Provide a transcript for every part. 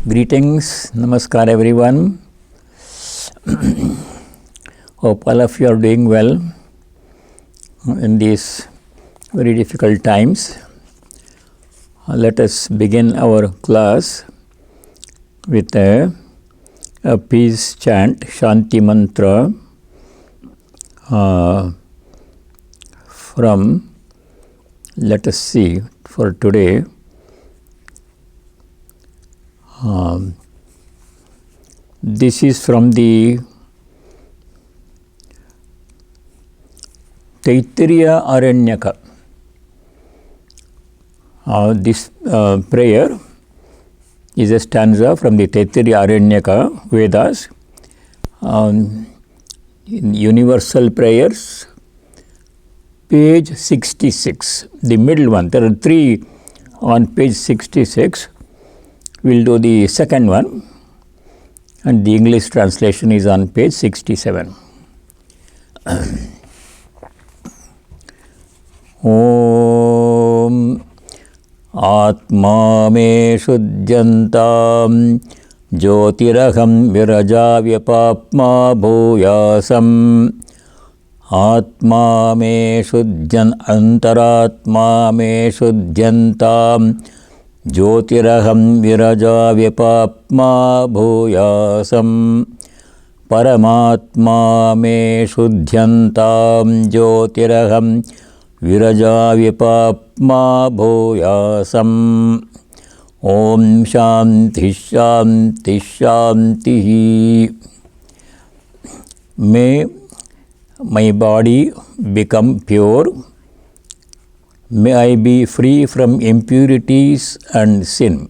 Greetings, namaskar everyone. Hope all of you are doing well in these very difficult times. Let us begin our class with a peace chant, Shanti Mantra from, let us see, for today. This is from the Taittiriya Aranyaka. This prayer is a stanza from the Taittiriya Aranyaka Vedas. In Universal Prayers, page 66, the middle one. There are three on page 66. We'll do the second one, and the English translation is on page 67. Om Atma me shuddhantam jyotiraham virajavyapapma bhuyasam Atma me shuddhan antaratma me shuddhantam Jyotiraham virajavyapapma bhuyasam Paramatma me shuddhyantam Jyotiraham virajavyapapma bhuyasam Om Shanti Shanti Shanti. May my body become pure. May I be free from impurities and sin.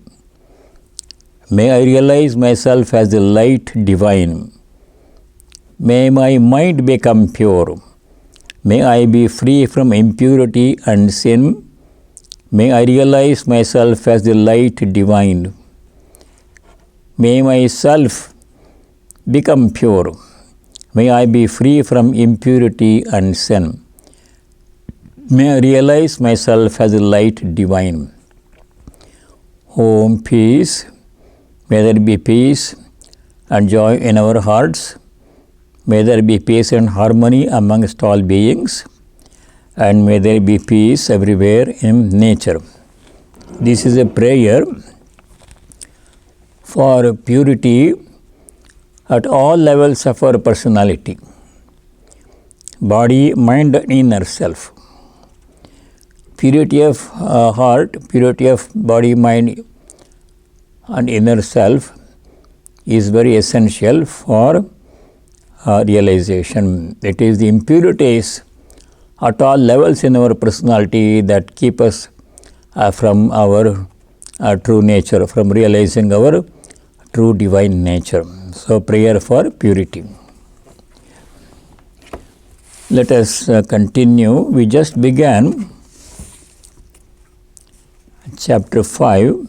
May I realize myself as the light divine. May my mind become pure. May I be free from impurity and sin. May I realize myself as the light divine. May myself become pure. May I be free from impurity and sin. May I realize myself as a light divine. Om peace. May there be peace and joy in our hearts. May there be peace and harmony amongst all beings. And may there be peace everywhere in nature. This is a prayer for purity at all levels of our personality. Body, mind, and inner self. Purity of heart, purity of body, mind, and inner self is very essential for realization. It is the impurities at all levels in our personality that keep us from our true nature, from realizing our true divine nature. So, prayer for purity. Let us continue. We just began chapter 5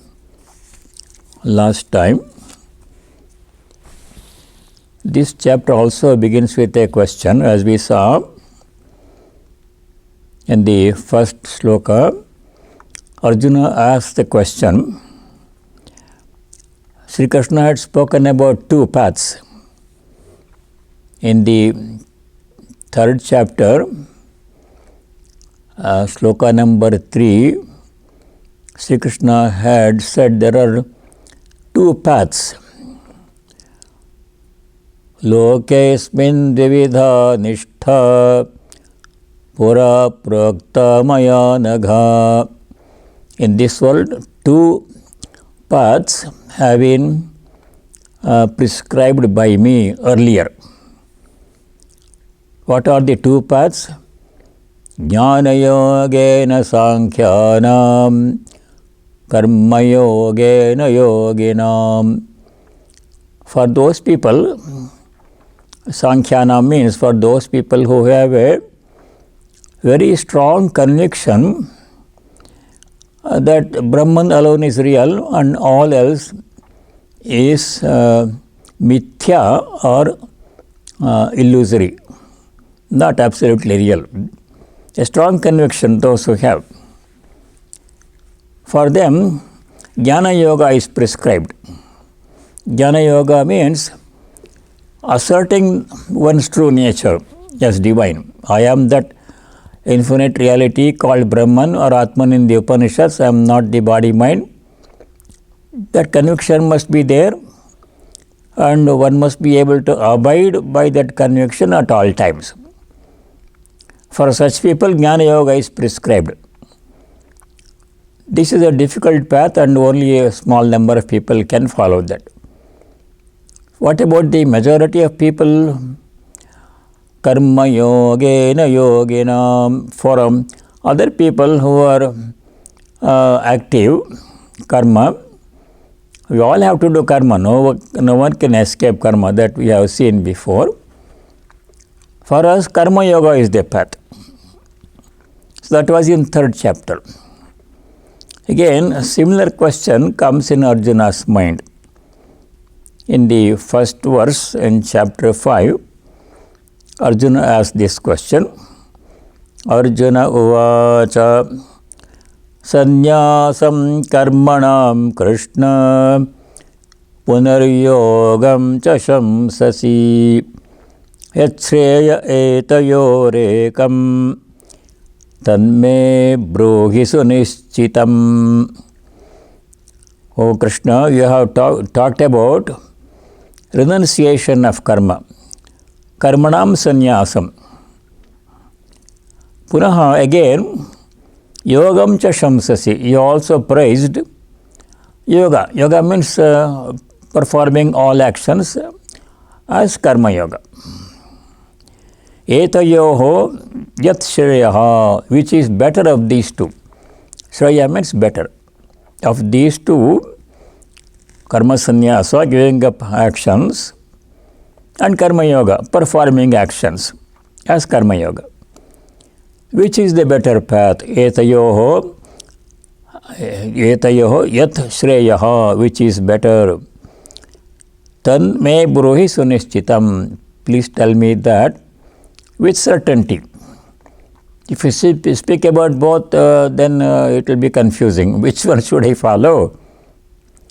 last time. This chapter also begins with a question, as we saw in the first sloka. Arjuna asked the question. Sri Krishna had spoken about two paths. In the third chapter, sloka number 3, Sri Krishna had said there are two paths. Lokesmin dvividha nishtha pura prakta maya nagha. In this world, two paths have been prescribed by me earlier. What are the two paths? Jnana yogena sankhyanam karma yogena yoginam. For those people, Sankhyanam means for those people who have a very strong conviction that Brahman alone is real and all else is mithya or illusory, not absolutely real. A strong conviction those who have. For them, Jnana Yoga is prescribed. Jnana Yoga means asserting one's true nature as divine. I am that infinite reality called Brahman or Atman in the Upanishads. I am not the body mind. That conviction must be there, and one must be able to abide by that conviction at all times. For such people, Jnana Yoga is prescribed. This is a difficult path and only a small number of people can follow that. What about the majority of people? Karma yogena yogena. For other people who are active, karma, we all have to do karma. No one can escape karma, that we have seen before. For us, karma yoga is the path. So that was in 3rd chapter. Again, a similar question comes in Arjuna's mind. In the first verse in chapter 5, Arjuna asked this question. Arjuna uvacha sannyasam karmanam Krishna punaryogam cha shamsasi yachreya etayorekam tanme brohi sunischitam. Oh Krishna, you have talked about renunciation of karma. Karmanam sannyasam. Punaha again, yogam cha shamsasi. You also praised yoga. Yoga means performing all actions as karma yoga. Etayoho yat shreyaha, which is better of these two. Shreya means better. Of these two, karma sannyasa, giving up actions, and karma yoga, performing actions as karma yoga. Which is the better path? Etayoho yat shreyaha, which is better. Tan me bruhi sunischitam. Please tell me that with certainty. If you speak about both, then it will be confusing. Which one should I follow?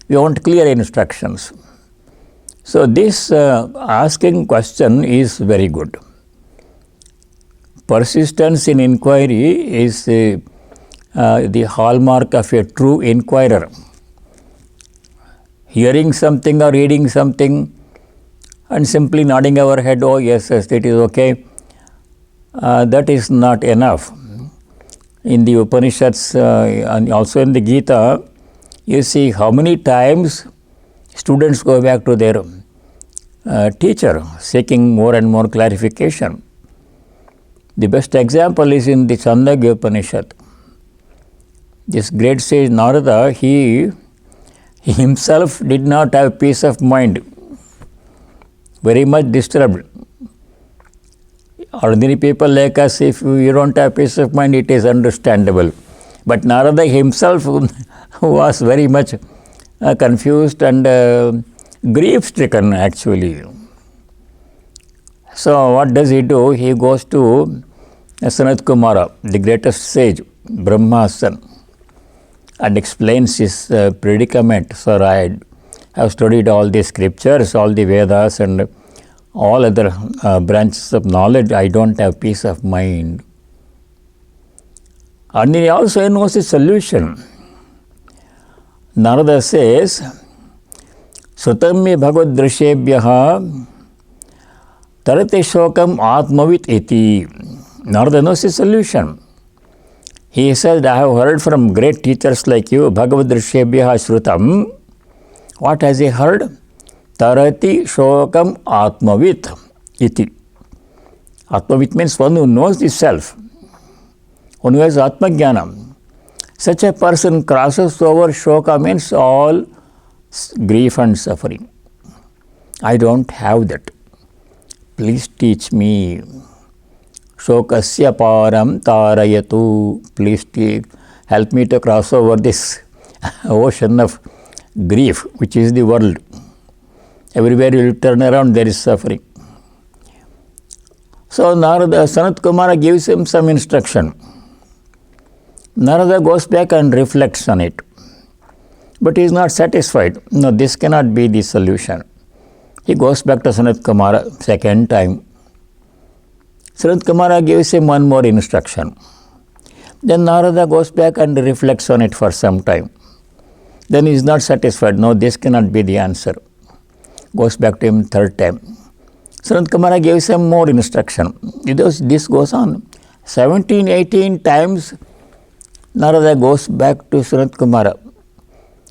We want clear instructions. So this asking question is very good. Persistence in inquiry is the hallmark of a true inquirer. Hearing something or reading something and simply nodding our head, oh yes, it is okay, that is not enough. In the Upanishads and also in the Gita, you see how many times students go back to their teacher seeking more and more clarification. The best example is in the Chandogya Upanishad. This great sage Narada, he himself did not have peace of mind, very much disturbed. Ordinary people like us, if you don't have peace of mind, it is understandable. But Narada himself was very much confused and grief-stricken actually. So what does he do? He goes to Sanat Kumara, the greatest sage, Brahma's son, and explains his predicament. So I have studied all the scriptures, all the Vedas and all other branches of knowledge. I don't have peace of mind. And he also knows the solution. Narada says, Sutam me bhagavad drishebhyaha tarate shokam atmavit iti. Narada knows the solution. He said, I have heard from great teachers like you, bhagavad drishebhyaha shrutam. What has he heard? Tarati shokam atmavit iti. Atmavit means one who knows the self, one who has atmajnana. Such a person crosses over shoka, means all grief and suffering. I don't have that. Please teach me. Shokasya param tarayatu. Please help me to cross over this ocean of grief, which is the world. Everywhere you turn around, there is suffering. So Narada, Sanat Kumara gives him some instruction. Narada goes back and reflects on it. But he is not satisfied. No, this cannot be the solution. He goes back to Sanat Kumara second time. Sanat Kumara gives him one more instruction. Then Narada goes back and reflects on it for some time. Then he is not satisfied. No, this cannot be the answer. Goes back to him third time. Sanat Kumara gives him more instruction. This goes on. 17, 18 times Narada goes back to Sanat Kumara.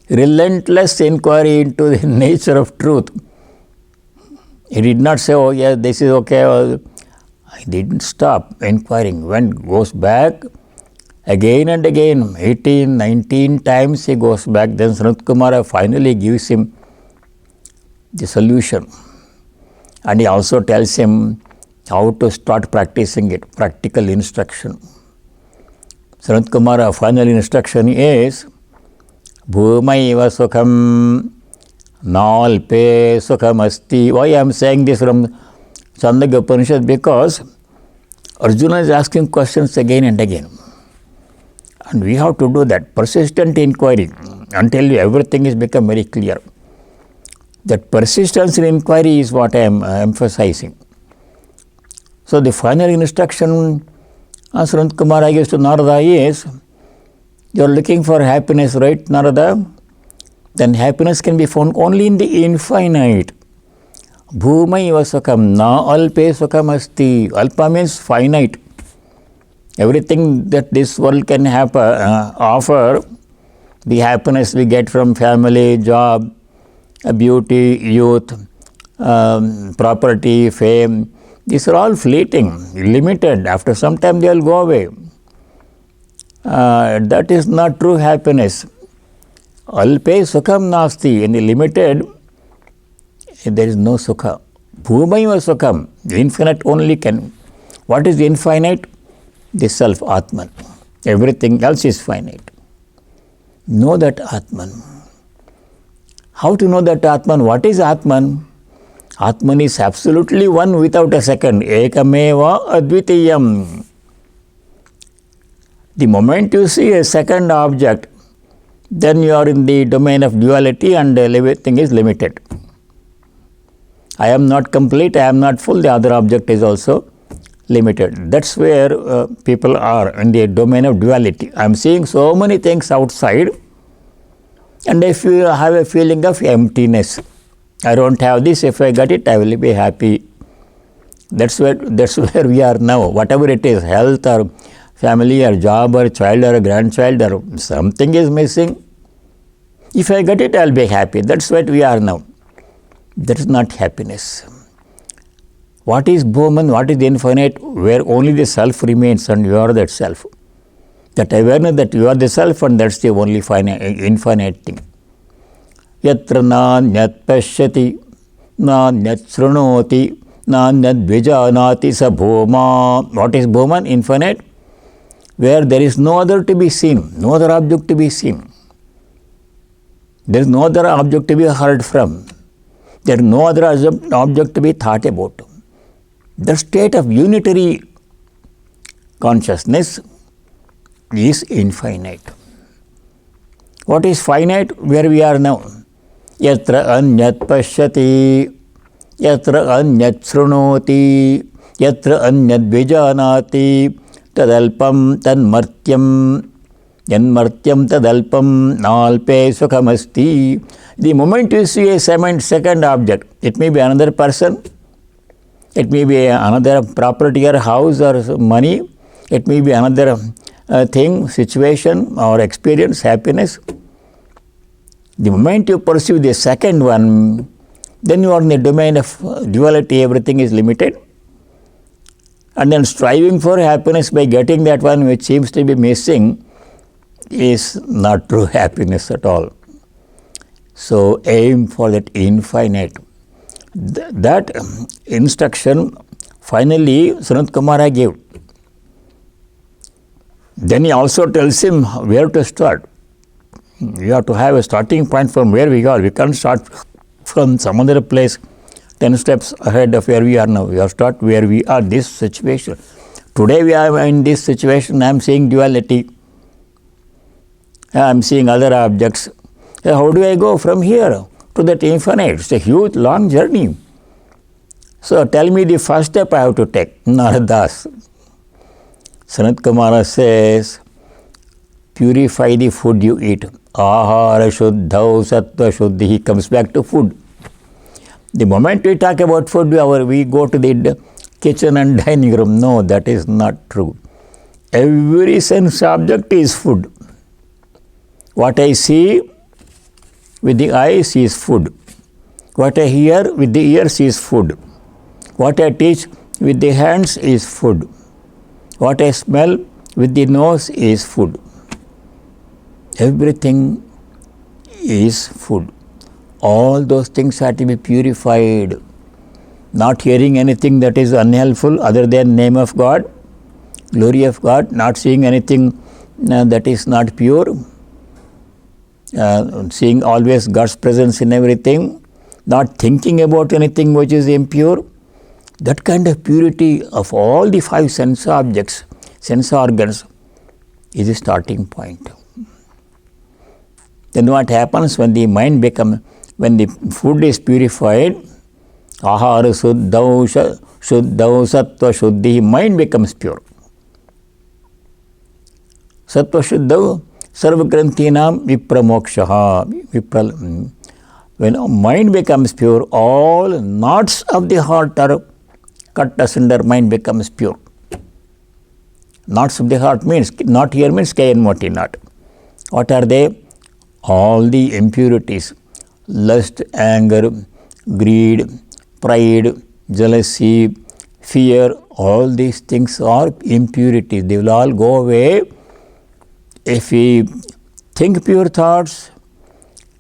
Relentless inquiry into the nature of truth. He did not say, oh yes, this is okay. He didn't stop inquiring. When goes back, again and again, 18, 19 times he goes back. Then Sanat Kumara finally gives him the solution. And he also tells him how to start practicing it, practical instruction. Sanat Kumara final instruction is, Bhumaiva sukham nalpe sukham asti. Why I am saying this from Chandogya Upanishad? Because Arjuna is asking questions again and again. And we have to do that, persistent inquiry, until everything is become very clear. That persistence in inquiry is what I am emphasizing. So the final instruction Sanat Kumara gives to Narada is, you are looking for happiness, right, Narada? Then happiness can be found only in the infinite. Bhumaiva sukham na alpe sukham asti. Alpa means finite. Everything that this world can offer, the happiness we get from family, job, beauty, youth, property, fame, these are all fleeting, limited. After some time they will go away. That is not true happiness. Alpe sukham nasti. In the limited, there is no sukha. Bhumaiva sukham. The infinite only can. What is the infinite? The self, Atman. Everything else is finite. Know that Atman. How to know that Atman? What is Atman? Atman is absolutely one without a second. Ekameva advitiyam. The moment you see a second object, then you are in the domain of duality and everything is limited. I am not complete, I am not full, the other object is also limited. That's where people are, in the domain of duality. I am seeing so many things outside, and if you have a feeling of emptiness, I don't have this, if I get it, I will be happy. That's where we are now. Whatever it is, health or family or job or child or a grandchild or something is missing. If I get it, I will be happy. That's what we are now. That is not happiness. What is Bhuman? What is the infinite? Where only the self remains and you are that self. That awareness that you are the self and that's the only infinite thing. Yatra nanyat pashyati, nanyat srunoti, nanyat vijanati sa bhuma. What is Bhuman? Infinite. Where there is no other to be seen, no other object to be seen. There is no other object to be heard from. There is no other object to be thought about. The state of unitary consciousness is infinite. What is finite? Where we are now. Yatra anyat pashyati, yatra anyat srunoti, yatra anyat vijanati, tadalpam tanmartyam, janmartyam tadalpam nalpe sukhamasti. The moment you see a second object, it may be another person, it may be another property or house or money, it may be another thing, situation or experience, happiness. The moment you perceive the second one, then you are in the domain of duality, everything is limited. And then striving for happiness by getting that one which seems to be missing is not true happiness at all. So aim for that infinite. That instruction finally Sanat Kumara gave. Then he also tells him where to start. You have to have a starting point from where we are. We can't start from some other place 10 steps ahead of where we are now. We have to start where we are, this situation. Today we are in this situation, I am seeing duality. I am seeing other objects. How do I go from here to that infinite? It's a huge, long journey. So tell me the first step I have to take. Naradas. Sanat Kumara says, purify the food you eat. Ahara shuddhau sattva shuddhi. He comes back to food. The moment we talk about food, we go to the kitchen and dining room. No, that is not true. Every sense object is food. What I see with the eyes is food. What I hear with the ears is food. What I touch with the hands is food. What I smell with the nose is food. Everything is food. All those things have to be purified. Not hearing anything that is unhelpful other than name of God, glory of God, not seeing anything that is not pure, seeing always God's presence in everything, not thinking about anything which is impure. That kind of purity of all the 5 sense objects, sense organs, is the starting point. Then what happens when the mind when the food is purified, ahara shuddhau sattva shuddhi, mind becomes pure. Sattva shuddhau sarva granthinam vipramokshaha. When mind becomes pure, all knots of the heart are cut asunder, mind becomes pure. Knots of the heart means, knot here means K-N-O-T, knot. What are they? All the impurities, lust, anger, greed, pride, jealousy, fear, all these things are impurities. They will all go away if we think pure thoughts,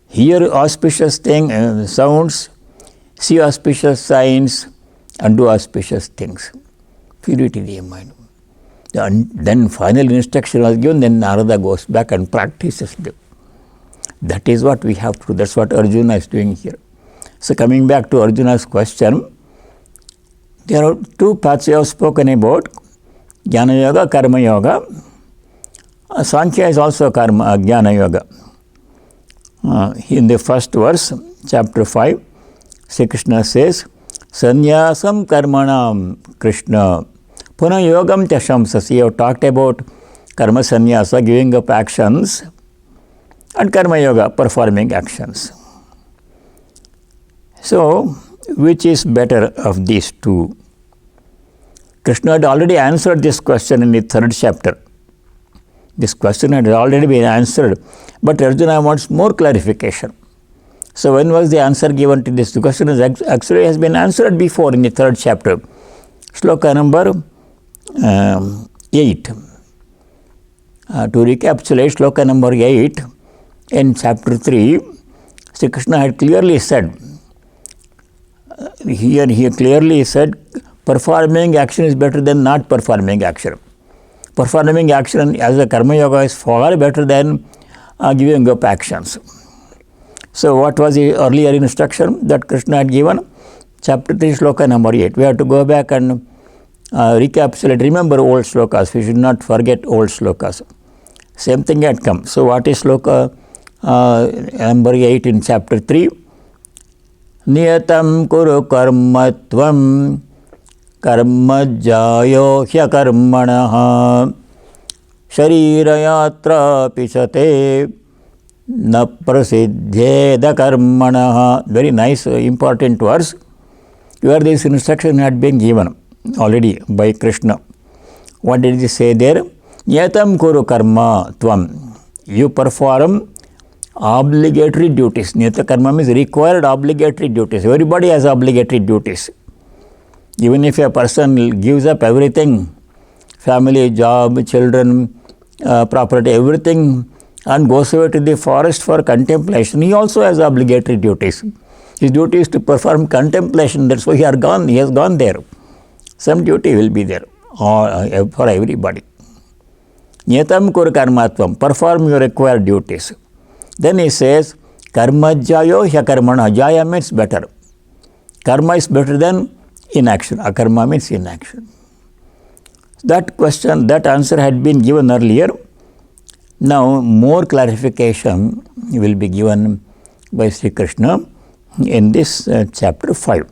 hear auspicious sounds, see auspicious signs, and do auspicious things. Purity of mind. And then final instruction was given, then Narada goes back and practices them. That is what we have to do. That's what Arjuna is doing here. So coming back to Arjuna's question, there are 2 paths we have spoken about, Jnana Yoga, Karma Yoga. Sankhya is also Jnana Yoga. In the first verse, chapter 5, Sri Krishna says, Sannyasam karmanam Krishna, Puna yogam tashamsasi. You have talked about karma sannyasa, giving up actions, and karma yoga, performing actions. So, which is better of these 2? Krishna had already answered this question in the 3rd chapter. This question had already been answered, but Arjuna wants more clarification. So when was the answer given to this? The question is actually has been answered before in the 3rd chapter. Shloka number 8. To recapitulate, shloka number 8, in chapter 3, Sri Krishna had clearly said, he clearly said, performing action is better than not performing action. Performing action as a karma yoga is far better than giving up actions. So what was the earlier instruction that Krishna had given? Chapter 3, shloka number 8. We have to go back and recapitulate, remember old shlokas. We should not forget old shlokas. Same thing had come. So what is shloka number 8 in chapter 3? Niyatam kuru karmatvam karmajjayo hyakarmanaha sharirayatra pisate na prasidhyeda karmanaha. Very nice, important verse, where this instruction had been given already by Krishna. What did he say there? Niyatam kuru karma tvam. You perform obligatory duties. Niyata karma means required obligatory duties. Everybody has obligatory duties. Even if a person gives up everything, family, job, children, property, everything, and goes away to the forest for contemplation, he also has obligatory duties. His duty is to perform contemplation. That's why he has gone there. Some duty will be there for everybody. Niyatam kuru karmatvam. Perform your required duties. Then he says, karma jayo hyakarmana. Jaya means better. Karma is better than inaction. Akarma means inaction. That question, that answer had been given earlier. Now more clarification will be given by Sri Krishna in this chapter 5.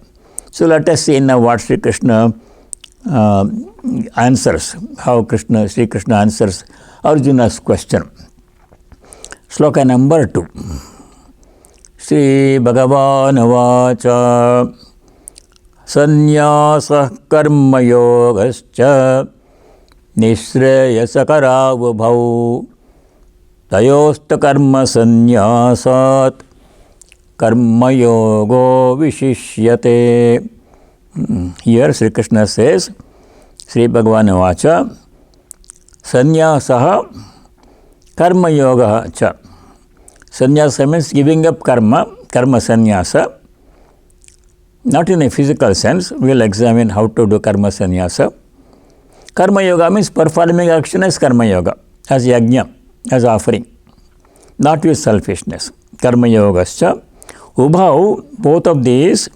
So let us see now what Sri Krishna answers, how Sri Krishna answers Arjuna's question. Shloka number 2. Sri Bhagavan Vacha Sannyasa Karma Yogascha Nishreyasa Bhau Tayosta Karma Sannyasat Karma Yogo Vishishyate. Here Sri Krishna says, Sri Bhagavan Vacha Sannyasa Karma Yoga cha. Sannyasa means giving up karma, karma sannyasa. Not in a physical sense, we will examine how to do karma sannyasa. Karma yoga means performing action as karma yoga, as yajna, as offering, not with selfishness. Karma yogascha. Ubhau, both of these,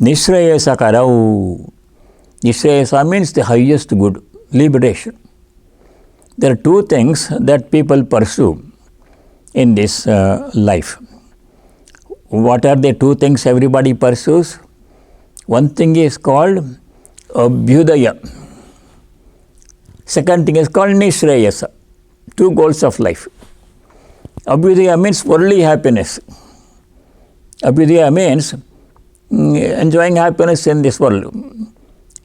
nishreyasa karau. Nishreyasa means the highest good, liberation. There are two things that people pursue in this life. What are the two things everybody pursues? One thing is called Abhyudaya. Second thing is called Nishreyasa. Two goals of life. Abhyudaya means worldly happiness. Abhyudaya means enjoying happiness in this world.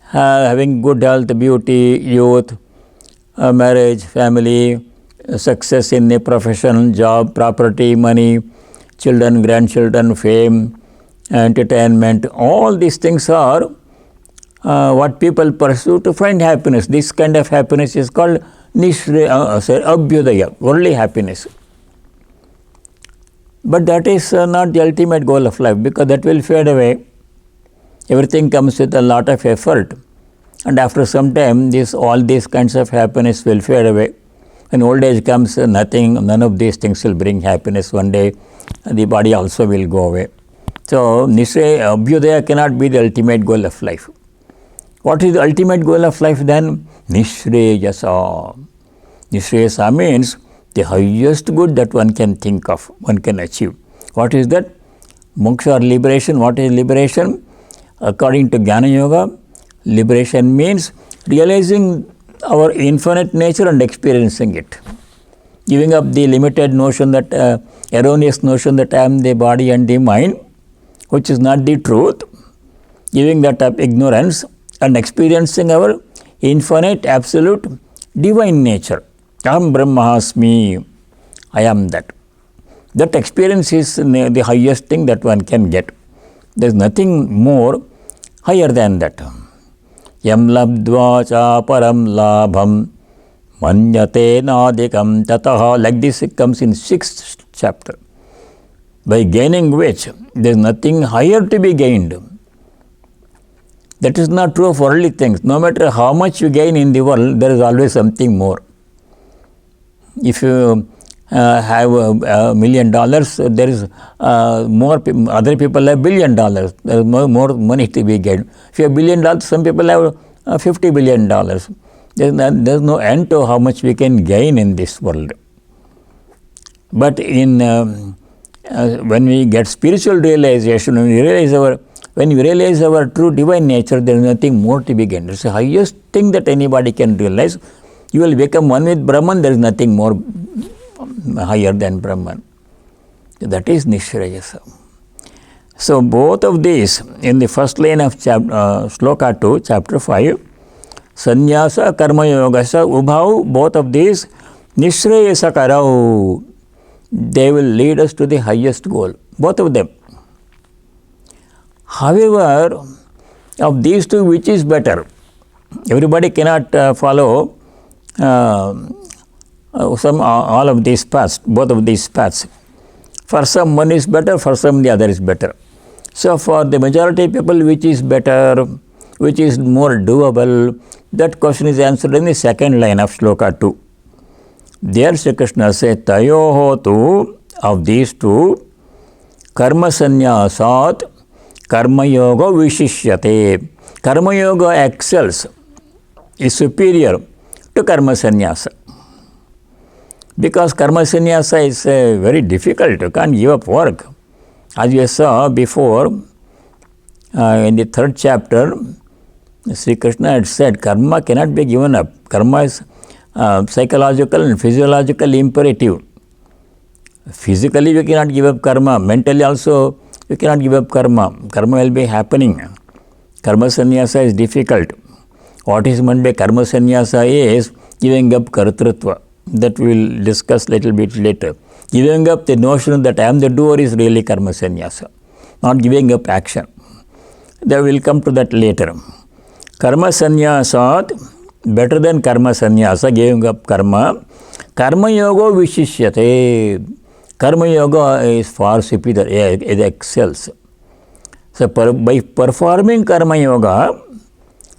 Having good health, beauty, youth, marriage, family, success in a profession, job, property, money, children, grandchildren, fame, entertainment. All these things are what people pursue to find happiness. This kind of happiness is called Abhyudaya, worldly happiness. But that is not the ultimate goal of life, because that will fade away. Everything comes with a lot of effort, and after some time all these kinds of happiness will fade away. When old age comes, none of these things will bring happiness. One day the body also will go away. So Abhyudaya cannot be the ultimate goal of life. What is the ultimate goal of life then? Nishreyasa. Nishreyasa means the highest good that one can think of, one can achieve. What is that? Moksha or liberation. What is liberation? According to Jnana Yoga, liberation means realizing our infinite nature and experiencing it. Giving up the limited notion, that erroneous notion that I am the body and the mind, which is not the truth. Giving that up, ignorance, and experiencing our infinite, absolute, divine nature. Aham Brahmasmi, I am that. That experience is the highest thing that one can get. There is nothing more higher than that. Yam labdva cha param labham manyate nadikam tataha. Like this it comes in 6th chapter. By gaining which there is nothing higher to be gained. That is not true of worldly things. No matter how much you gain in the world, there is always something more. If you have $1 million, there is more. Other people have $1 billion. There is more money to be gained. If you have $1 billion, some people have $50 billion. There is no end to how much we can gain in this world. But when we get spiritual realization, when we realize our true divine nature, there is nothing more to be gained. It's the highest thing that anybody can realize. You will become one with Brahman. There is nothing more higher than Brahman. That is Nishreyasa. So both of these, in the first line of Shloka 2, chapter 5, Sannyasa Karma Yogasa Ubhau, both of these, Nishreyasa Karau, they will lead us to the highest goal. Both of them. However, of these two, which is better? Everybody cannot follow all of these paths, both of these paths. For some, one is better, for some, the other is better. So, for the majority of people, which is better, which is more doable, that question is answered in the second line of Shloka 2. There Sri Krishna says, Tayoho tu, of these two, karma sannyasat, karma yoga vishishyate. Karma yoga excels, is superior to karma sannyasa. Because karma sannyasa is very difficult. You can't give up work. As you saw before, in the 3rd chapter, Sri Krishna had said karma cannot be given up. Karma is psychological and physiological imperative. Physically you cannot give up karma. Mentally also you cannot give up karma. Karma will be happening. Karma sannyasa is difficult. What is meant by karma sannyasa is giving up kartrutva. That we will discuss little bit later. Giving up the notion that I am the doer is really karma sannyasa. Not giving up action. They will come to that later. Karma sannyasat, better than karma sannyasa, giving up karma. Karma yoga vishishyate. Karma yoga is far superior, it excels. So by performing karma yoga,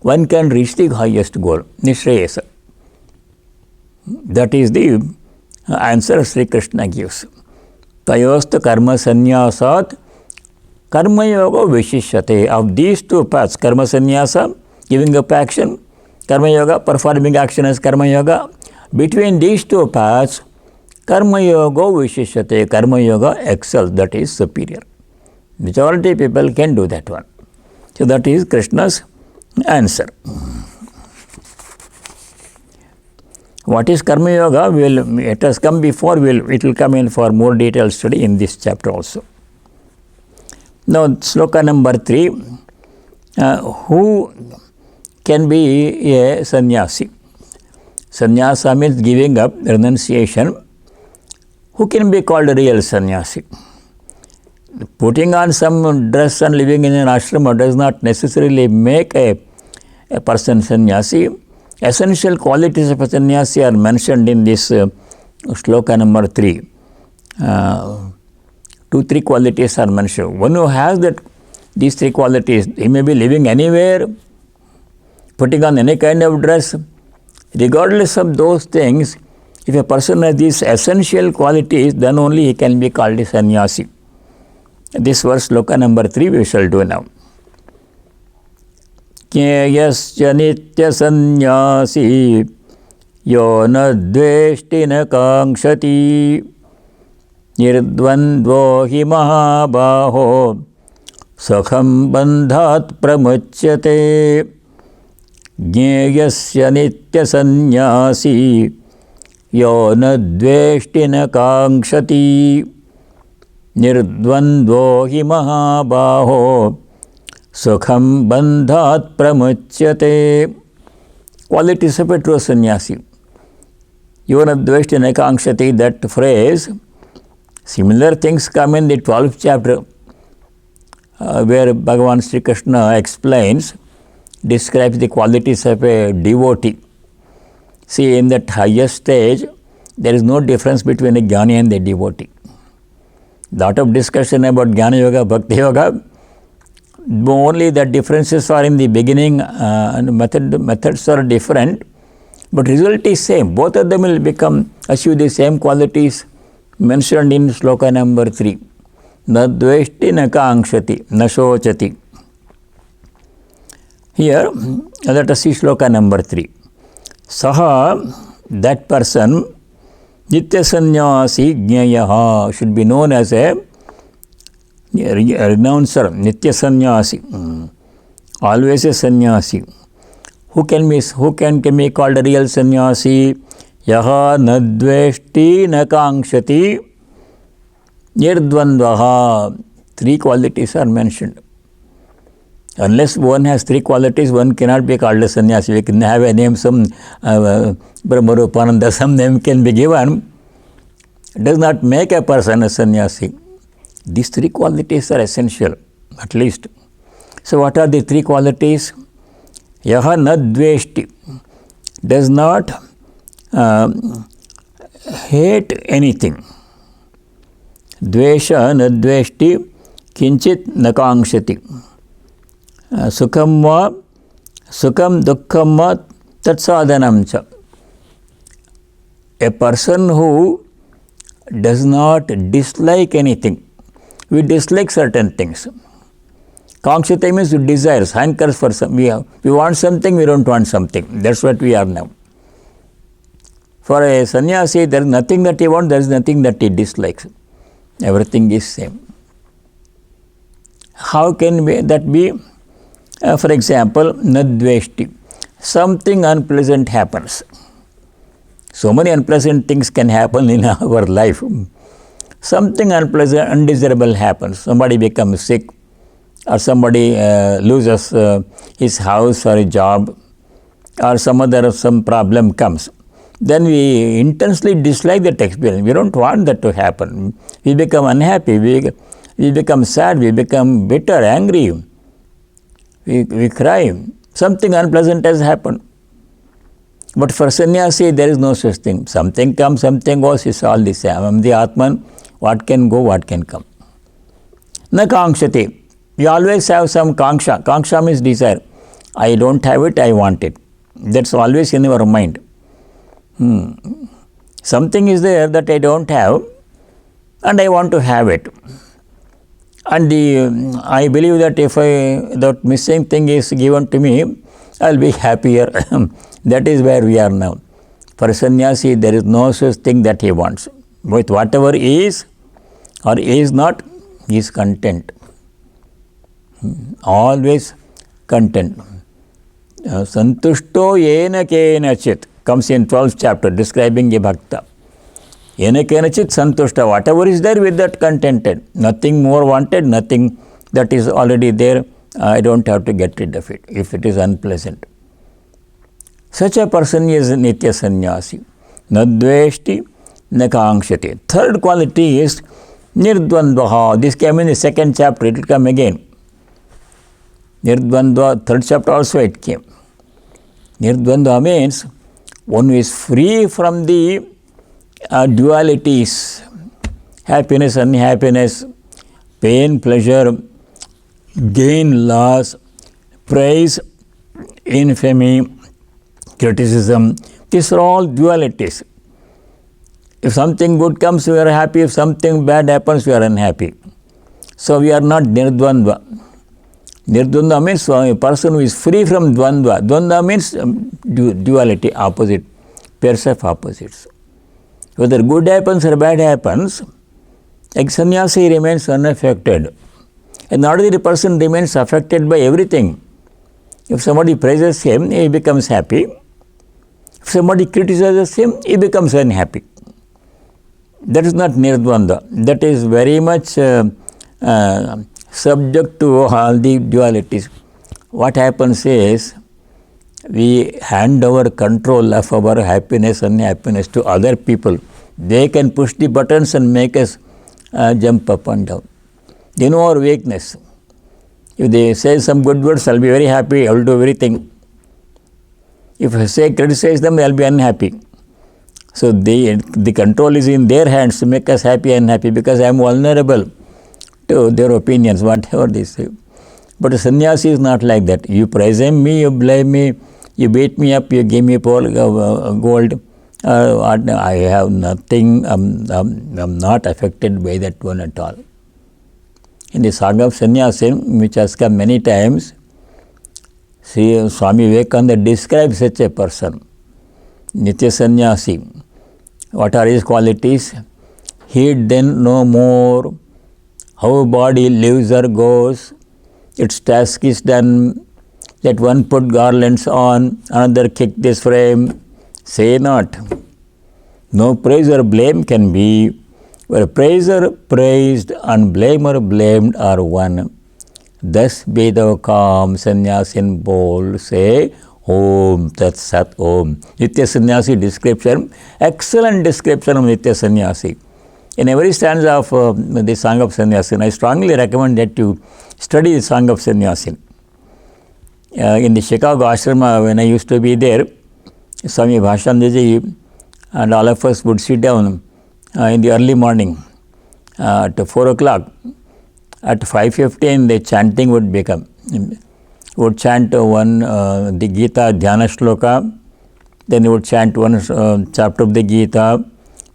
one can reach the highest goal, nishreyasa. That is the answer Sri Krishna gives. Tayosta karma sannyasat, karma yoga vishishyate. Of these two paths, karma sannyasa, giving up action, karma yoga, performing action as karma yoga. Between these two paths, karma yoga vishishyate, karma yoga excels, that is superior. Majority people can do that one. So that is Krishna's answer. What is karma yoga? It has come before, it will come in for more detailed study in this chapter also. Now, sloka number 3. Who can be a sannyasi? Sannyasa means giving up, renunciation. Who can be called a real sannyasi? Putting on some dress and living in an ashrama does not necessarily make a person sannyasi. Essential qualities of a sannyasi are mentioned in this sloka number 3. 2-3 qualities are mentioned. One who has these 3 qualities, he may be living anywhere, putting on any kind of dress. Regardless of those things, if a person has these essential qualities, then only he can be called a sannyasi. This verse, sloka number 3, we shall do now. Kyeyasya nitya sannyasi yo na dveshti na kankshati nirdvandvo hi mahabaho sakham bandhat pramuchyate. Gyeyasya nitya sannyasi yo na dveshti na kankshati nirdvandvo hi mahabaho sukham bandhat pramuchyate. Qualities of a true sannyasi. Yona dveshti na kankshati, that phrase, similar things come in the 12th chapter where Bhagavan Sri Krishna describes the qualities of a devotee. See, in that highest stage, there is no difference between a jnani and a devotee. Lot of discussion about jnana yoga, bhakti yoga. Only the differences are in the beginning, and methods are different, but result is same. Both of them will achieve the same qualities mentioned in sloka number 3. Na dveshti na kankshati, na shochati. Here, let us see sloka number 3. Saha, that person, nitya sannyasi jnayaha, should be known as a renouncer, nitya sannyasi, always a sannyasi. Who can be called a real sannyasi? Yaha nadveshti na kankshati nirdvandvaha. 3 qualities are mentioned. Unless one has 3 qualities, one cannot be called a sannyasi. We can have a name, some Brahmarupananda, some name can be given. It does not make a person a sannyasi. These 3 qualities are essential, at least. So what are the 3 qualities? Yaha nadveshti, does not hate anything. Dvesha nadveshti kinchit nakanshati. Sukham dukkham va tatsadhanam cha. A person who does not dislike anything. We dislike certain things. Kankshati means desires, hankers for some. We want something, we don't want something. That's what we are now. For a sannyasi, there is nothing that he wants, there is nothing that he dislikes. Everything is same. How can that be? For example, nadveshti. Something unpleasant happens. So many unpleasant things can happen in our life. Something unpleasant, undesirable happens. Somebody becomes sick, or somebody loses his house or a job, or some problem comes. Then we intensely dislike that experience. We don't want that to happen. We become unhappy. We become sad. We become bitter, angry. We cry. Something unpleasant has happened. But for sannyasi, there is no such thing. Something comes, something goes, it's all the same. I am the Atman. What can go, what can come. Na kankshati. You always have some kanksha. Kanksha means desire. I don't have it, I want it. That's always in your mind. Something is there that I don't have, and I want to have it. And I believe that if that missing thing is given to me, I will be happier. That is where we are now. For sannyasi, there is no such thing that he wants. With whatever is or is not, he is content. Always content. Santushto yena kenachit comes in 12th chapter describing a bhakta. Yena kenachit santushta. Whatever is there, with that contented. Nothing more wanted, nothing that is already there. I don't have to get rid of it if it is unpleasant. Such a person is nitya sannyasi. Nadveshti, na kankshati. Third quality is nirdvandvaha. This came in the 2nd chapter. It will come again. Nirdvandva, 3rd chapter also it came. Nirdvandva means one who is free from the dualities, happiness, unhappiness, pain, pleasure, gain, loss, praise, infamy, criticism. These are all dualities. If something good comes, we are happy. If something bad happens, we are unhappy. So we are not nirdvandva. Nirdvandva means a person who is free from dvandva. Dvandva means duality, opposite, pairs of opposites. Whether good happens or bad happens, a sannyasi remains unaffected. An ordinary person remains affected by everything. If somebody praises him, he becomes happy. If somebody criticizes him, he becomes unhappy. That is not nirdvandva. That is very much subject to all the dualities. What happens is, we hand over control of our happiness and unhappiness to other people. They can push the buttons and make us jump up and down. They know our weakness. If they say some good words, I will be very happy, I will do everything. If I say criticize them, I will be unhappy. So the control is in their hands to make us happy and unhappy, because I am vulnerable to their opinions, whatever they say. But a sannyasi is not like that. You praise me, you blame me, you beat me up, you give me gold. I have nothing, I'm not affected by that one at all. In the Sangha of Sannyasi, which has come many times, Swami Vivekananda describes such a person, Nitya Sannyasi. What are his qualities? Heed then no more how body lives or goes. Its task is done. Let one put garlands on, another kick this frame. Say not. No praise or blame can be. Where praiser praised and blamer blamed are one. Thus be thou calm, sannyasin bold. Say Om Tat Sat Om. Nitya Sannyasi description, excellent description of Nitya Sannyasi. In every stanza of the Song of Sannyasin, I strongly recommend that you study the Song of Sannyasin. In the Chicago ashrama, when I used to be there, Swami Bhashanandaji and all of us would sit down in the early morning at 4 o'clock. At 5:15, the chanting would become. We would chant the Gita Dhyana Shloka, then we would chant one chapter of the Gita,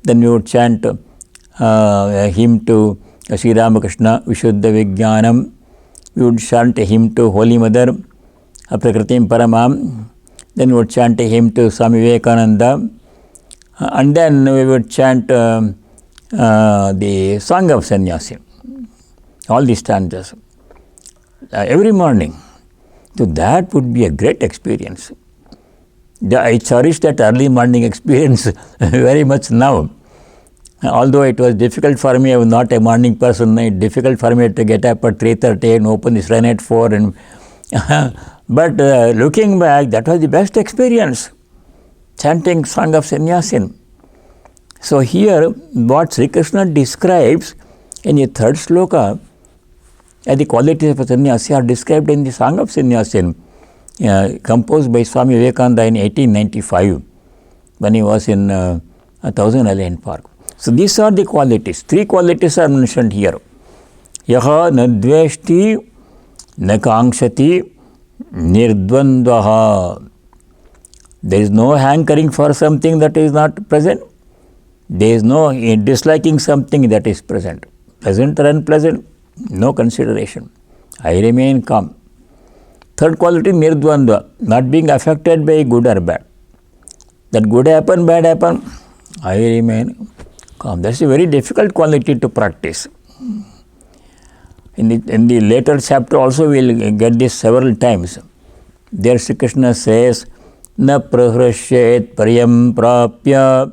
then we would chant a hymn to Sri Ramakrishna, Vishuddha Vijnanam, we would chant a hymn to Holy Mother, Prakritim Paramam, then we would chant a hymn to Swami Vivekananda, And then we would chant the Song of Sannyasi, all these stanzas, every morning. So that would be a great experience. I cherish that early morning experience very much now. Although it was difficult for me, I was not a morning person. It was difficult for me to get up at 3:30 and open the shrine at 4. But looking back, that was the best experience, chanting Song of Sannyasin. So here, what Sri Krishna describes in the third sloka, the qualities of a sannyasi are described in the Song of Sannyasin, composed by Swami Vivekananda in 1895, when he was in Thousand Island Park. So these are the qualities. 3 qualities are mentioned here. Yaha nadveshti nakangshati nirdvandvaha. There is no hankering for something that is not present. There is no disliking something that is present. Pleasant or unpleasant, no consideration. I remain calm. Third quality, nirdvandva, not being affected by good or bad. That good happen, bad happen, I remain calm. That's a very difficult quality to practice. In the later chapter also we will get this several times. There Sri Krishna says, na prahrashyet priyam prapya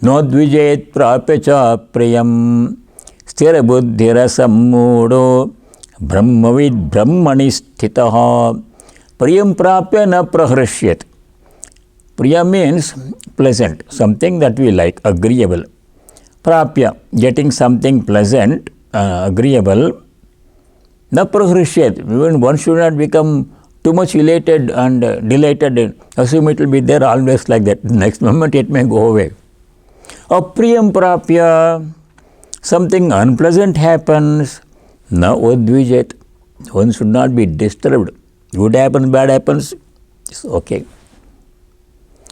nodvijet prapya cha priyam sthira buddhira sammudo brahmavid brahmani sthitaha priyam prapya na prahrashyet. Priya means pleasant, something that we like, agreeable. Prapya, getting something pleasant, agreeable. Na prahrashyet, one should not become too much elated and delighted, assume it will be there always like that. Next moment it may go away. Apriyam prapya, something unpleasant happens, na udvijet, one should not be disturbed. Good happens, bad happens, it's okay.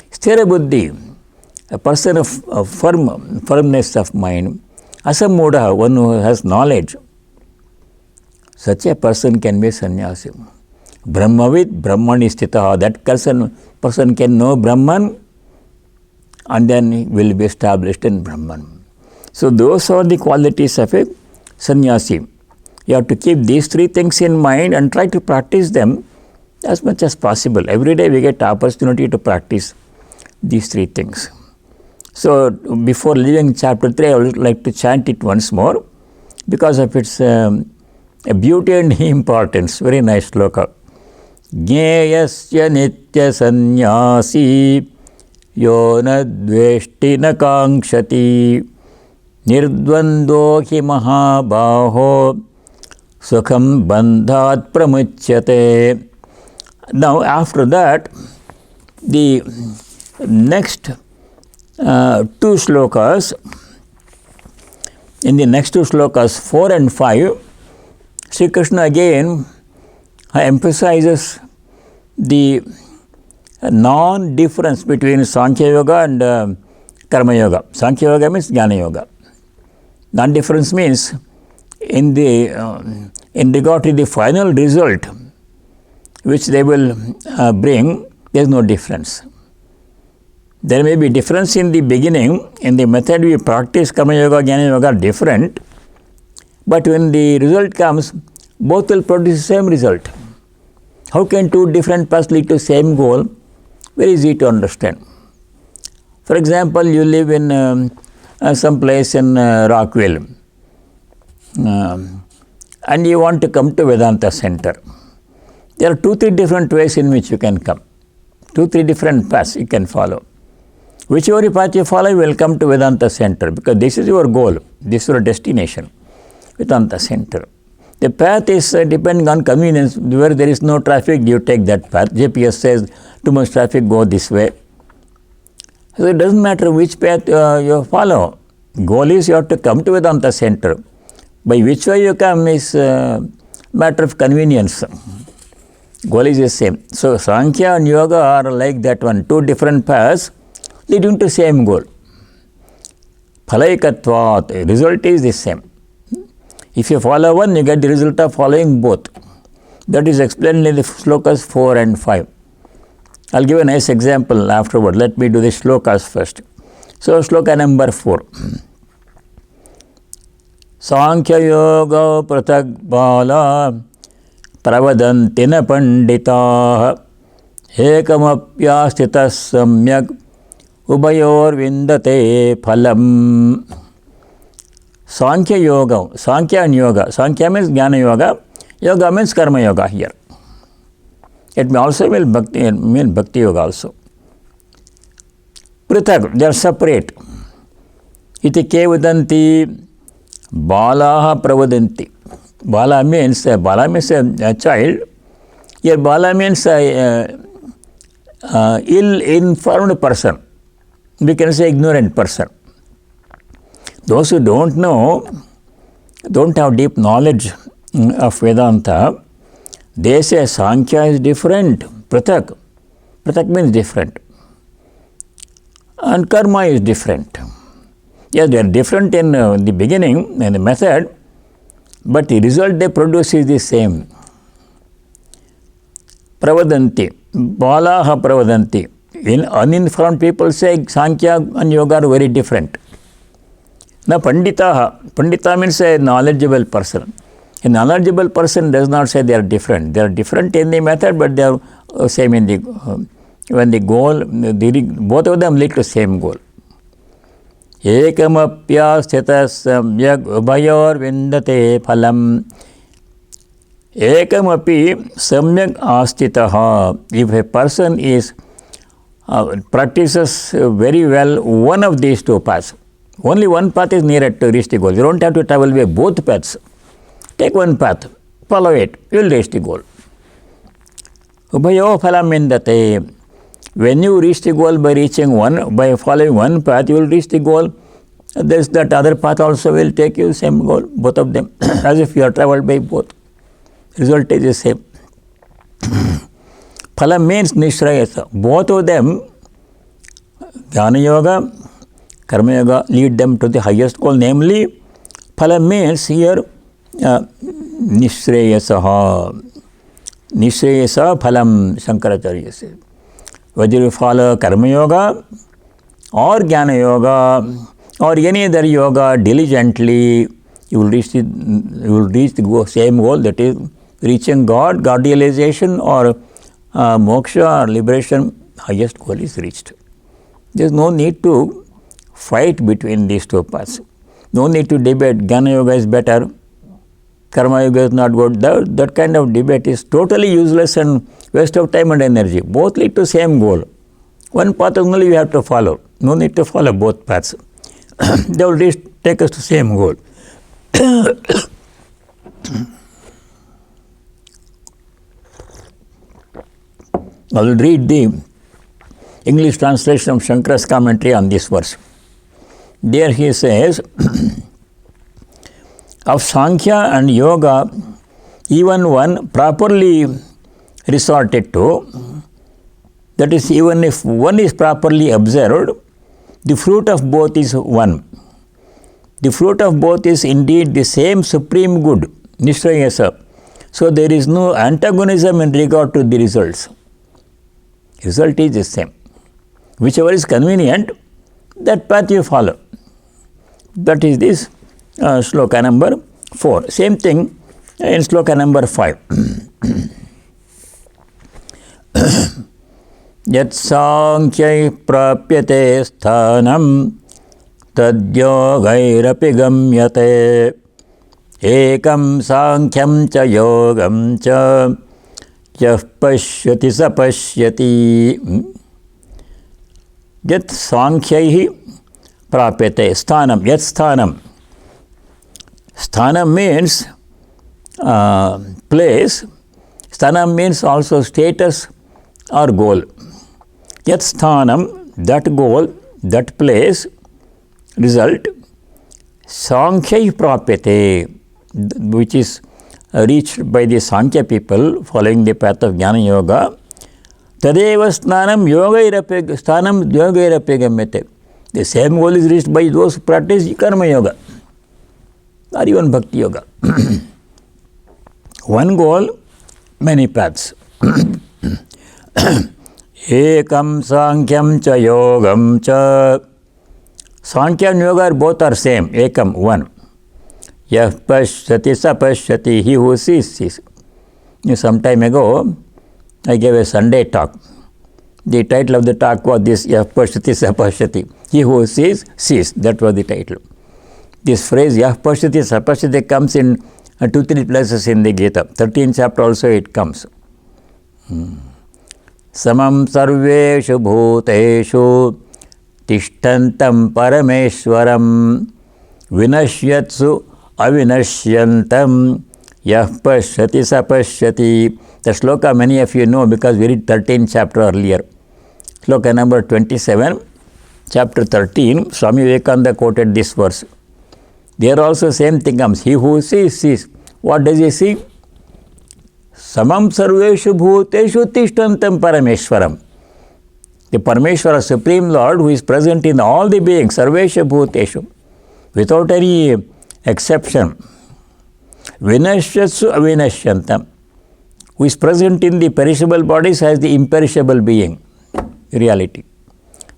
Sthira buddhi, a person of firmness of mind. Asammuda, one who has knowledge. Such a person can be sannyasi. Brahmavid brahmani sthitaha, that person can know Brahman and then will be established in Brahman. So those are the qualities of a sannyasi. You have to keep these 3 things in mind and try to practice them as much as possible. Every day we get opportunity to practice these 3 things. So before leaving chapter 3, I would like to chant it once more because of its beauty and importance. Very nice sloka. Jneyasya nitya sannyasi yo na dveshti na kangshati nirdvando hi mahabaho sukham bandhat pramuchyate. Now after that, the next 2 slokas, in the next 2 slokas 4 and 5, Sri Krishna again emphasizes the non-difference between Sankhya Yoga and Karma Yoga. Sankhya Yoga means Jnana Yoga. Non-difference means in regard to the final result which they will bring, there is no difference. There may be difference in the beginning, in the method we practice Karma Yoga, Jnana Yoga are different, but when the result comes, both will produce the same result. How can 2 different paths lead to same goal? Very easy to understand. For example, you live in some place in Rockville and you want to come to Vedanta Center. There are 2-3 different ways in which you can come. 2-3 different paths you can follow. Whichever path you follow, you will come to Vedanta Center because this is your goal, this is your destination, Vedanta Center. The path is depending on convenience. Where there is no traffic, you take that path. GPS says too much traffic, go this way. So it doesn't matter which path you follow. Goal is you have to come to Vedanta Center. By which way you come is matter of convenience. Goal is the same. So Sankhya and Yoga are like that one, 2 different paths leading to same goal. Phalaikatvat, result is the same. If you follow one, you get the result of following both. That is explained in the slokas 4 and 5. I'll give a nice example afterward. Let me do the slokas first. So, shloka number 4. Sankhya yoga pratak bala pravadanti na pandita ekamapyastita samyak ubayor vindate phalam. Sankhya yoga, Sankhya and yoga. Sankhya means Jnana yoga, yoga means karma yoga here. It may also mean bhakti yoga also. Prithak, they are separate. Iti kevadanti balaha pravadanti. Bala means a child. Here bala means ill-informed person. We can say ignorant person. Those who don't know, don't have deep knowledge of Vedanta, they say Sankhya is different. Prithak means different. And karma is different. Yes, they are different in the beginning, in the method, but the result they produce is the same. Pravadanti, balaha pravadanti. In uninformed people say Sankhya and Yoga are very different. Now Panditaha, Pandita means a knowledgeable person. A knowledgeable person does not say they are different. They are different in the method, but they are same in the when the goal, both of them lead to same goal. Ekamapyasthita samyak ubayor vindate phalam. Ekamapi samyak astitaha. If a person is practices very well one of these two paths, only one path is nearer to reach the goal. You don't have to travel by both paths. Take one path, follow it, you will reach the goal. Ubayo phalam vindate. When you reach the goal by following one path, you will reach the goal. That other path also will take you same goal, both of them, as if you are traveled by both. Result is the same. Phala means nishrayasa. Both of them, Jnana yoga, Karma yoga, lead them to the highest goal. Namely, phala means here nishrayasa. Nishrayasa phalam, Shankaracharya says. Whether you follow Karma yoga or Jnana yoga or any other yoga diligently, you will reach the same goal, that is reaching God, God realization or moksha or liberation. Highest goal is reached. There is no need to fight between these two paths. No need to debate Jnana yoga is better, Karma yoga is not good. That kind of debate is totally useless and waste of time and energy. Both lead to same goal. One path only you have to follow. No need to follow both paths. They will take us to same goal. I will read the English translation of Shankara's commentary on this verse. There he says, of Sankhya and Yoga, even one properly resorted to, that is, even if one is properly observed, the fruit of both is one. The fruit of both is indeed the same supreme good, Nishrayasa. So there is no antagonism in regard to the results. Result is the same. Whichever is convenient, that path you follow. That is this shloka number 4. Same thing in shloka number 5. Yat sankhya prapyate sthanam tadyogairapi gamyate ekam sankyam cha yogam cha yah pashyati sa pashyati. Yat sankhya prapyate sthanam. Yat sthanam. Sthanam means place. Sthanam means also status or goal. Yat sthanam, that goal, that place, result, sankhya prapyate, which is reached by the Sankhya people following the path of Jnana yoga. Tadeva sthanam yogairapi gamyate. The same goal is reached by those who practice Karma yoga or even Bhakti yoga. One goal, many paths. Ekam sankyam cha yogam cha Sankhya and Yoga both are same, ekam, one. Yah pashyati sa pashyati, he who sees, sees. Some time ago, I gave a Sunday talk. The title of the talk was this, Yah pashyati sa pashyati, he who sees, sees. That was the title. This phrase, Yah pashyati sa pashyati, comes in 2-3 places in the Gita. 13th chapter also it comes. Samam sarveshu bhuteshu tishtantam parameshwaram vinashyatsu avinashyantam yah pashyati sa pashyati. The shloka many of you know because we read 13th chapter earlier. Shloka number 27, chapter 13, Swami Vivekananda quoted this verse. There also same thing comes. He who sees, sees. What does he see? Samam sarveshu bhuteshu tishtantam parameshwaram. The Parameshwara, Supreme Lord, who is present in all the beings, sarveshu bhuteshu, without any exception. Vinashyatsu avinashyantam, who is present in the perishable bodies as the imperishable being, reality.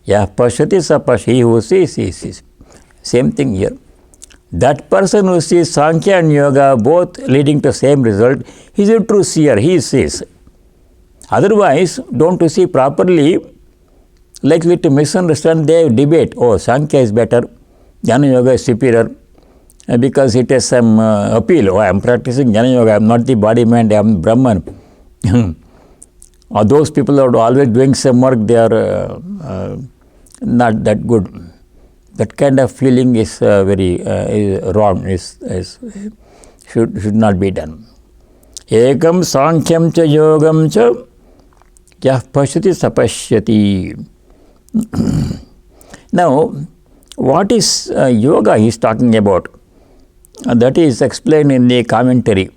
Yah pashyati sa pashyati, he who sees, sees. Same thing here. That person who sees Sankhya and Yoga both leading to same result, he is a true seer, he sees. Otherwise, don't you see properly, likely to misunderstand, they debate, oh, Sankhya is better, Jnana Yoga is superior, because it has some appeal, oh, I am practicing Jnana Yoga, I am not the body mind, I am Brahman. Or those people are always doing some work, they are not that good. That kind of feeling is very wrong, should not be done. Ekam sankhyam cha yogam cha yah pashyati sapashyati. Now, what is yoga he is talking about? That is explained in the commentary.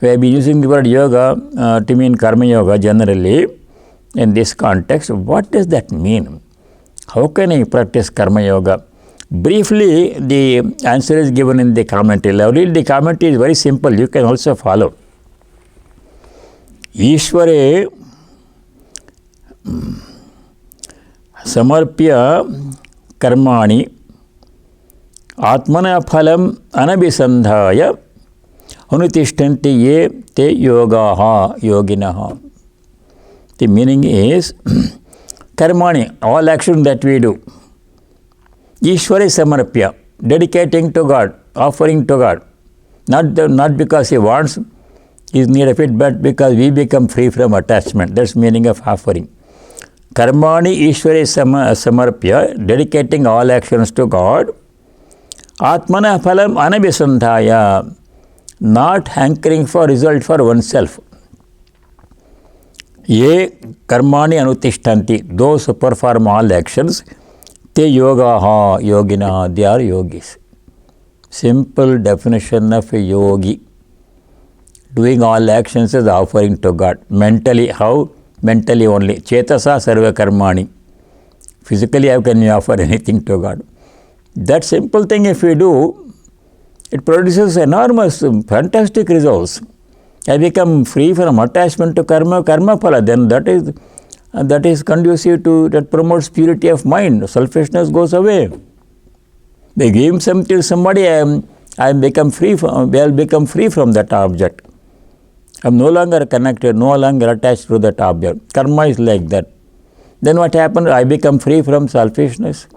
We have been using the word yoga to mean karma yoga generally in this context. What does that mean? How can I practice karma yoga? Briefly, the answer is given in the commentary. I will read the commentary, is very simple. You can also follow. Ishvare samarpya karmani atmana phalam anabhisandhaya anutishtanti ye te yogaha yoginaha. The meaning is karmani, all action that we do. Ishvara samarpya, dedicating to God, offering to God. Not because he wants, he is need of it, but because we become free from attachment. That's meaning of offering. Karmani Ishvara samarpya, dedicating all actions to God. Atmana phalam anabhisandhaya, not hankering for result for oneself. Ye karmani anutishtanti, those who perform all actions, te yogaha yogina, they are yogis. Simple definition of a yogi. Doing all actions is offering to God. Mentally, how? Mentally only. Chetasa sarva karmani. Physically, how can you offer anything to God? That simple thing if we do, it produces enormous, fantastic results. I become free from attachment to karma phala, then that is conducive to, that promotes purity of mind. Selfishness goes away. By giving something to somebody, I become free from that object. I am no longer connected, no longer attached to that object. Karma is like that. Then what happens? I become free from selfishness.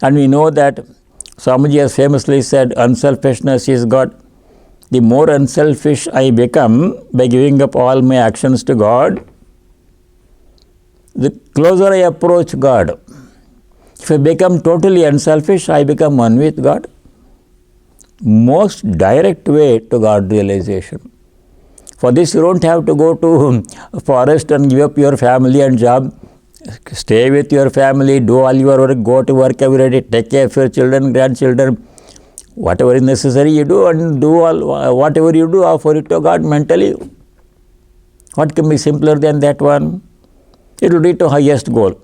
And we know that Swamiji has famously said, unselfishness is God. The more unselfish I become by giving up all my actions to God, the closer I approach God. If I become totally unselfish, I become one with God. Most direct way to God realization. For this, you don't have to go to a forest and give up your family and job. Stay with your family, do all your work, go to work every day, take care of your children, grandchildren. Whatever is necessary you do, and do all, whatever you do, offer it to God mentally. What can be simpler than that one? It will lead to highest goal.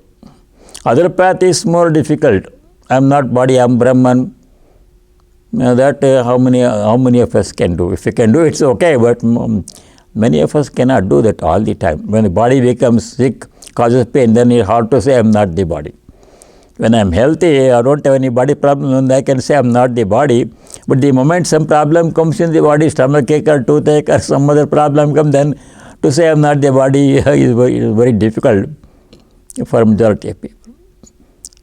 Other path is more difficult. I am not body, I am Brahman. That how many of us can do? If we can do it, it's okay, but many of us cannot do that all the time. When the body becomes sick, causes pain, then it's hard to say I am not the body. When I'm healthy, I don't have any body problem, I can say I'm not the body. But the moment some problem comes in the body, stomachache or toothache or some other problem comes, then to say I'm not the body is very difficult for majority of people.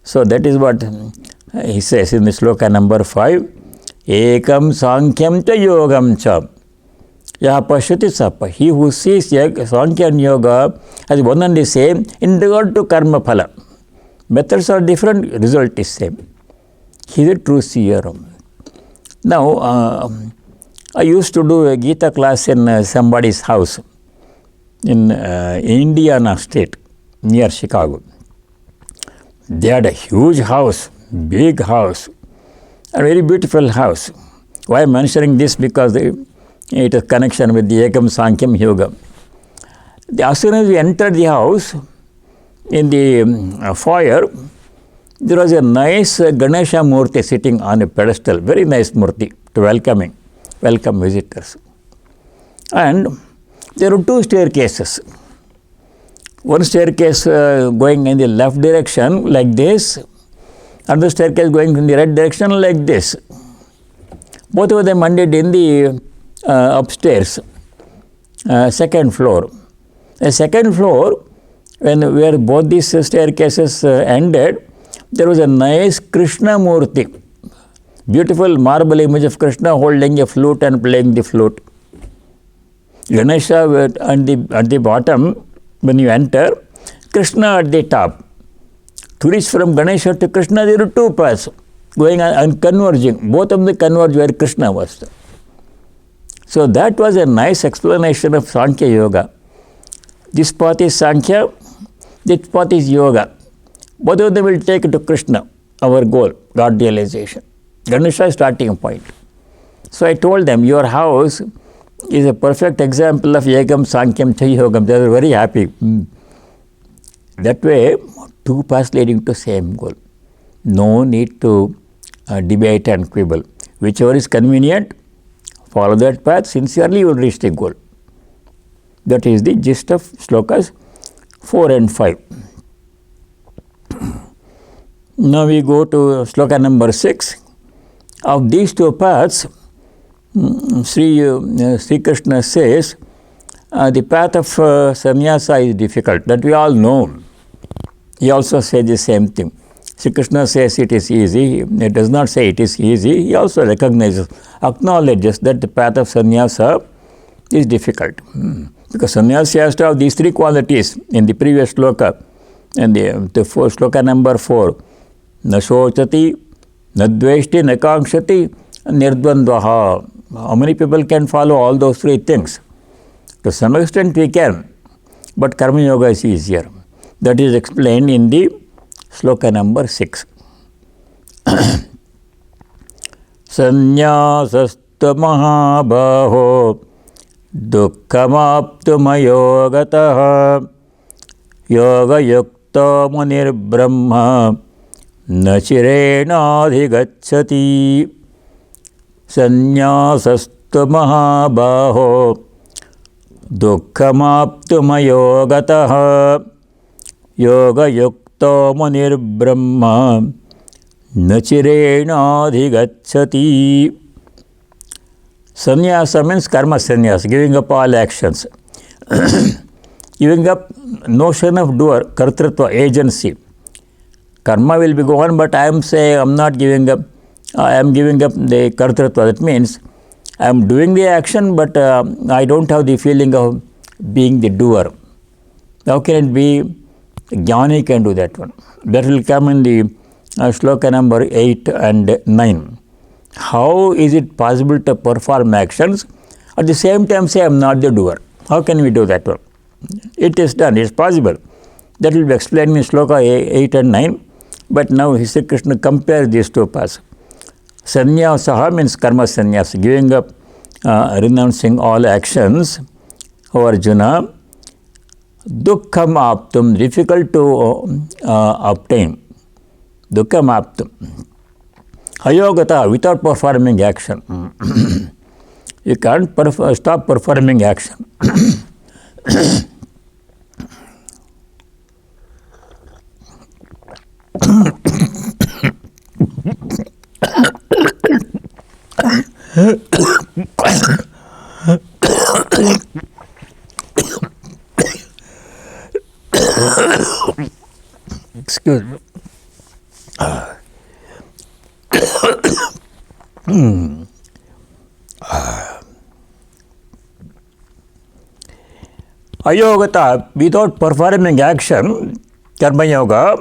So that is what he says in the sloka number 5. Ekam sankyam cha yogam cha. Yaha pashyati sapa. He who sees Sankhya and Yoga as one and the same in regard to karma phala. Methods are different, result is same. He is a true seer. Now, I used to do a Gita class in somebody's house in Indiana State, near Chicago. They had a huge house, big house, a very beautiful house. Why I am mentioning this? Because it is connection with the Ekam Sankhya Yoga. As soon as we entered the house, in the foyer, there was a nice Ganesha Murti sitting on a pedestal, very nice Murti to welcome visitors. And there were 2 staircases. One staircase going in the left direction like this, another staircase going in the right direction like this. Both of them ended in the upstairs, second floor. The second floor, where both these staircases ended, there was a nice Krishna Murti, beautiful marble image of Krishna holding a flute and playing the flute. Ganesha at the bottom, when you enter, Krishna at the top. To reach from Ganesha to Krishna, there are 2 paths going and converging. Both of them converge where Krishna was. So that was a nice explanation of Sankhya Yoga. This path is Sankhya, this path is Yoga. Both of them will take to Krishna, our goal, God realization. Ganesha is starting point. So I told them, your house is a perfect example of Ekam Sankhya cha Yogam. They were very happy. That way, 2 paths leading to same goal. No need to debate and quibble. Whichever is convenient, follow that path, sincerely you will reach the goal. That is the gist of slokas 4 and 5. Now we go to sloka number 6. Of these 2 paths, Sri Krishna says, the path of sannyasa is difficult. That we all know. He also says the same thing. Sri Krishna says it is easy. He does not say it is easy. He also recognizes, acknowledges that the path of sannyasa is difficult. Because sannyasi has to have these 3 qualities in the previous sloka. And the sloka number 4. Na shochati, na dveshti, na kankshati, nirdvandvaha. How many people can follow all those 3 things? To some extent we can, but Karma Yoga is easier. That is explained in the sloka number 6. Sannyasasta mahabaho dukkhamaptumayogataha yoga yukta munir brahma nachirenadhigacchati. Sannyasasta mahabaho dukkhamaptumayogataha yoga yukta munir brahma nachirenadhigacchati. Sannyasa means karma sannyasa, giving up all actions. Giving up notion of doer, kartritva, agency. Karma will be gone, but I am saying I am not giving up. I am giving up the kartritva. That means I am doing the action, but I don't have the feeling of being the doer. How can it be? Jnani can do that one. That will come in the sloka number 8 and 9. How is it possible to perform actions at the same time say I am not the doer? How can we do that one? It is done, it is possible. That will be explained in sloka 8 and 9. But now Sri Krishna compares these 2 paths. Sannyasaha means karma sannyasa, giving up, renouncing all actions. O Arjuna, dukkham aptum, difficult to obtain. Dukkham aptum. Ayogata, without performing action. You can't stop performing action. Excuse me. Ayogata, without performing action, karma yoga,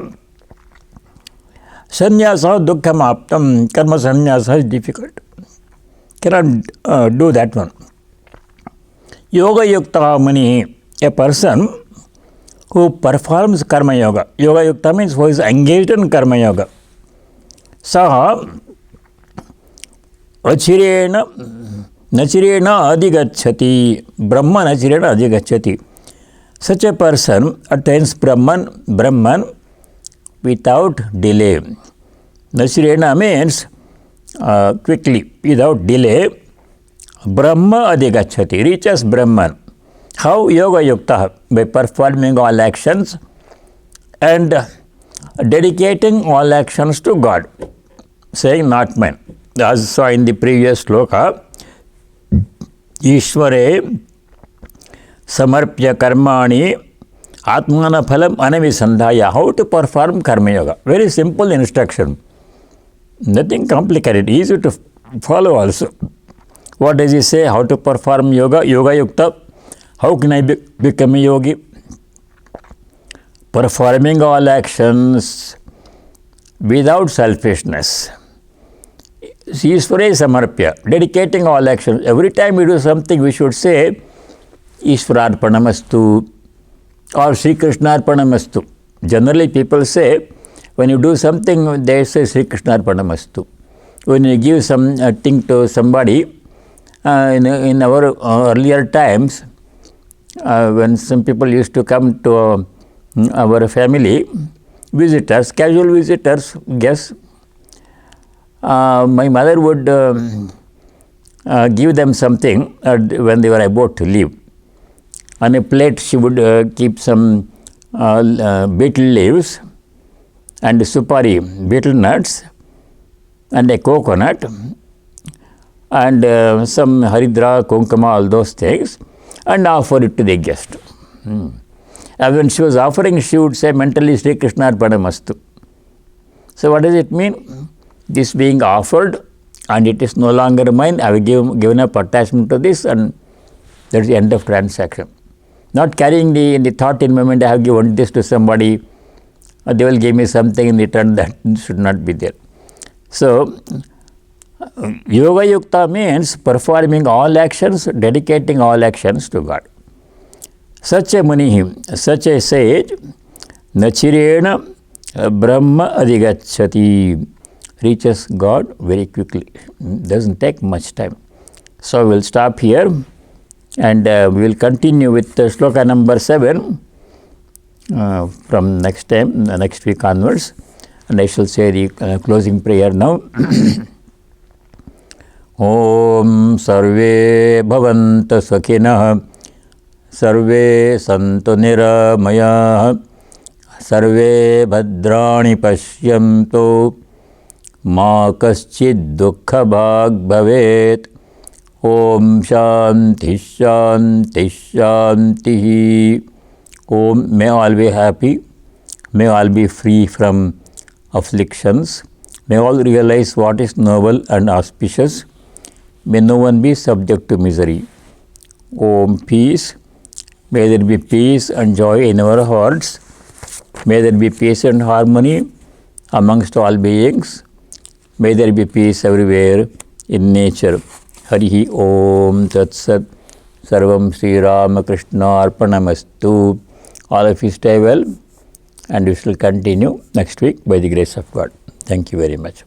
sannyasa dukkham aptam, karma sannyasa is difficult. Cannot do that one. Yoga yukta mani, a person who performs karma yoga. Yoga yukta means who is engaged in karma yoga. Saha achirena nachirena adhigacchati, Brahman achirena adhigacchati. Such a person attains Brahman without delay. Nachirena means quickly, without delay. Brahma adhigacchati, reaches Brahman. How? Yoga yukta, by performing all actions and dedicating all actions to God, saying not mine. As saw in the previous sloka, Ishvare samarpya karmani atmana phalam anavisandhaya. How to perform karma yoga? Very simple instruction. Nothing complicated, easy to follow also. What does he say? How to perform yoga? Yoga yukta. How can I become a yogi? Performing all actions without selfishness. Ishvare samarpya, dedicating all actions. Every time we do something, we should say Ishvararpanamastu or Sri Krishnarpanamastu. Generally, people say, when you do something, they say Sri Krishnarpanamastu. When you give something to somebody, in our earlier times, when some people used to come to our family, visitors, casual visitors, guests, my mother would give them something when they were about to leave. On a plate, she would keep some betel leaves and supari, betel nuts, and a coconut, and some haridra, kunkuma, all those things, and offer it to the guest. And when she was offering, she would say mentally, Sri Krishnarpanamastu. So what does it mean? This being offered, and it is no longer mine, I have given up attachment to this, and that is the end of transaction. Not carrying the thought in moment, I have given this to somebody, they will give me something in return, that should not be there. So, Yoga Yukta means performing all actions, dedicating all actions to God. Such a muni, such a sage, nachirena Brahma adhigacchati, reaches God very quickly. Doesn't take much time. So we'll stop here, and we will continue with sloka number 7 from next week onwards. And I shall say the closing prayer now. Om sarve bhavanta sakhinah, sarve santu niramayah, sarve bhadrani pashyantu, ma kaschid dukkha bhag bhavet. Om shanti shanti shanti. Om, may all be happy, may all be free from afflictions, may all realize what is noble and auspicious, may no one be subject to misery. Om, peace, may there be peace and joy in our hearts, may there be peace and harmony amongst all beings, may there be peace everywhere in nature. Harihi Om Tat Sat. Sarvam Sri Rama Krishna Arpanamastu. All of you stay well, and we shall continue next week by the grace of God. Thank you very much.